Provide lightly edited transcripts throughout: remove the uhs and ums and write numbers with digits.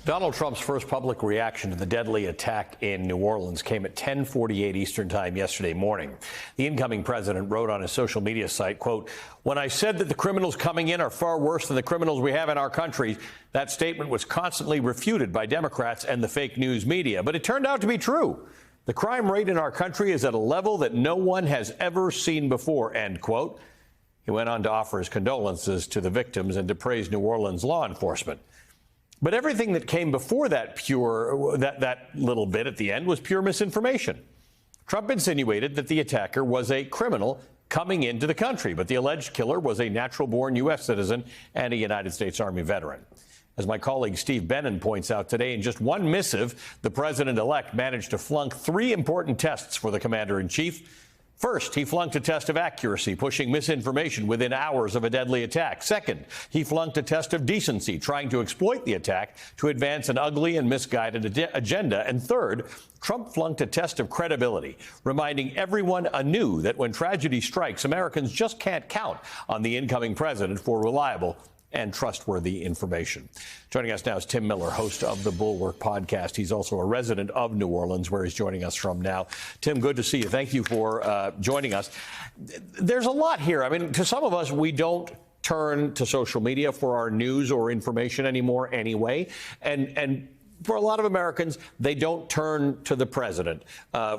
Donald Trump's first public reaction to the deadly attack in New Orleans came at 10:48 Eastern time yesterday morning. The incoming president wrote on his social media site, quote, "When I said that the criminals coming in are far worse than the criminals we have in our country, that statement was constantly refuted by Democrats and the fake news media. But it turned out to be true. The crime rate in our country is at a level that no one has ever seen before," end quote. He went on to offer his condolences to the victims and to praise New Orleans law enforcement. But everything that came before that little bit at the end was pure misinformation. Trump insinuated that the attacker was a criminal coming into the country, but the alleged killer was a natural-born U.S. citizen and a United States Army veteran. As my colleague Steve Bannon points out today, in just one missive, the president-elect managed to flunk three important tests for the commander-in-chief. First, he flunked a test of accuracy, pushing misinformation within hours of a deadly attack. Second, he flunked a test of decency, trying to exploit the attack to advance an ugly and misguided agenda. And third, Trump flunked a test of credibility, reminding everyone anew that when tragedy strikes, Americans just can't count on the incoming president for reliable and trustworthy information. Joining us now is Tim Miller, host of the Bulwark podcast. He's also a resident of New Orleans, where he's joining us from now. Tim, good to see you. Thank you for joining us. There's a lot here. I mean, to some of us, we don't turn to social media for our news or information anymore anyway. And for a lot of Americans, they don't turn to the president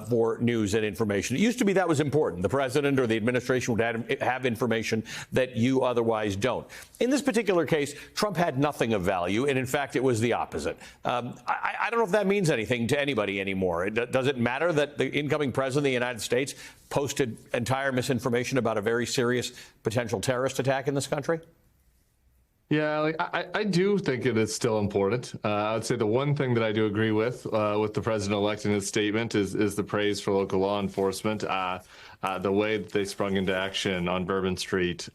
for news and information. It used to be that was important. The president or the administration would have information that you otherwise don't. In this particular case, Trump had nothing of value, and in fact, it was the opposite. I don't know if that means anything to anybody anymore. Does it matter that the incoming president of the United States posted entire misinformation about a very serious potential terrorist attack in this country? Yeah, I do think it is still important. I would say the one thing that I do agree with the president-elect in his statement is the praise for local law enforcement. The way that they sprung into action on Bourbon Street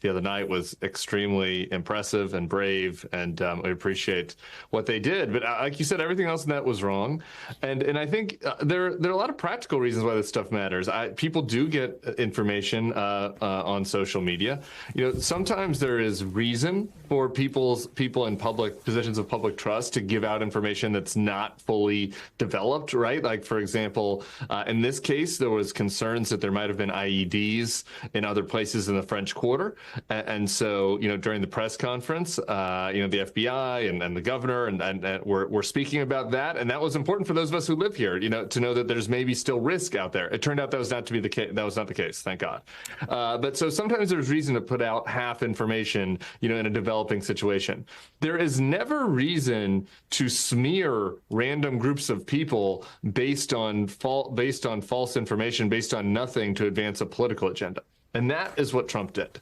the other night was extremely impressive and brave, and we appreciate what they did. But like you said, everything else in that was wrong. And I think there are a lot of practical reasons why this stuff matters. People do get information on social media. You know, sometimes there is reason for people in public positions of public trust to give out information that's not fully developed, right? Like, for example, in this case, there was concerns that there might have been IEDs in other places in the French Quarter. And so, you know, during the press conference, you know, the FBI and the governor and were speaking about that. And that was important for those of us who live here, you know, to know that there's maybe still risk out there. It turned out that was not the case. Thank God. But so sometimes there's reason to put out half information, you know, in a developing situation. There is never reason to smear random groups of people based on false information, based on nothing to advance a political agenda. And that is what Trump did,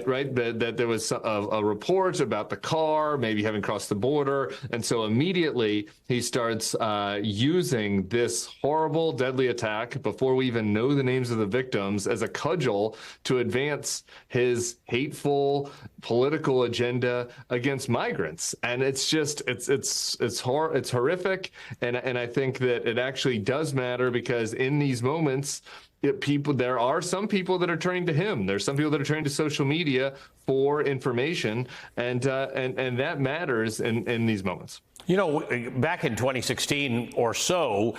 right? That there was a report about the car maybe having crossed the border. And so immediately he starts using this horrible, deadly attack before we even know the names of the victims as a cudgel to advance his hateful political agenda against migrants. And it's just, it's horrific. And I think that it actually does matter, because in these moments, there are some people that are turning to him. There's some people that are turning to social media for information, and that matters in these moments. You know, back in 2016 or so,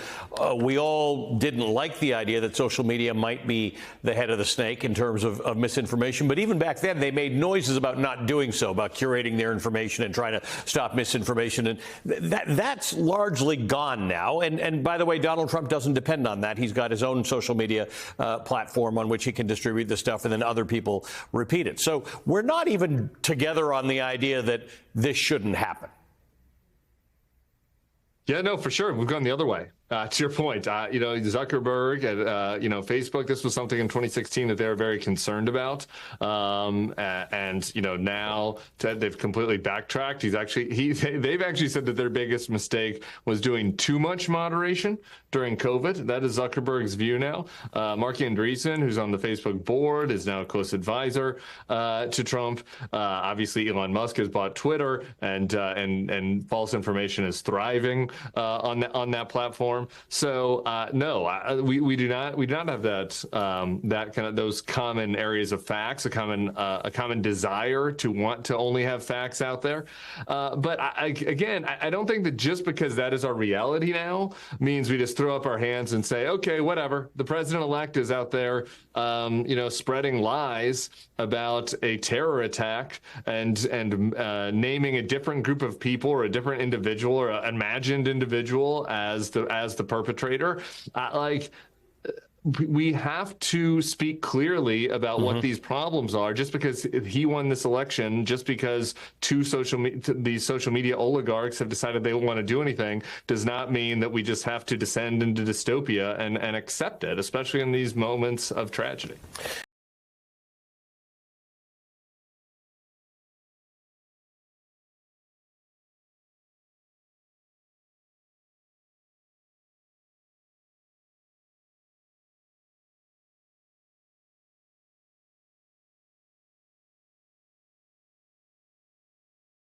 we all didn't like the idea that social media might be the head of the snake in terms of misinformation. But even back then, they made noises about not doing so, about curating their information and trying to stop misinformation. And that's largely gone now. And by the way, Donald Trump doesn't depend on that. He's got his own social media platform on which he can distribute the stuff, and then other people repeat it. So we're not even together on the idea that this shouldn't happen. Yeah, no, for sure. We've gone the other way. To your point, you know, Zuckerberg and, you know, Facebook, this was something in 2016 that they were very concerned about. And, you know, now they've completely backtracked. They've actually said that their biggest mistake was doing too much moderation during COVID. That is Zuckerberg's view now. Mark Andreessen, who's on the Facebook board, is now a close advisor to Trump. Obviously, Elon Musk has bought Twitter, and false information is thriving on that platform. term. So no, we do not have that that kind of those common areas of facts, a common desire to want to only have facts out there. But again, I don't think that just because that is our reality now means we just throw up our hands and say, okay, whatever. The president-elect is out there, spreading lies about a terror attack and naming a different group of people or a different individual or an imagined individual as the perpetrator. We have to speak clearly about what these problems are. Just because he won this election, just because these social media oligarchs have decided they don't want to do anything, does not mean that we just have to descend into dystopia and accept it, especially in these moments of tragedy.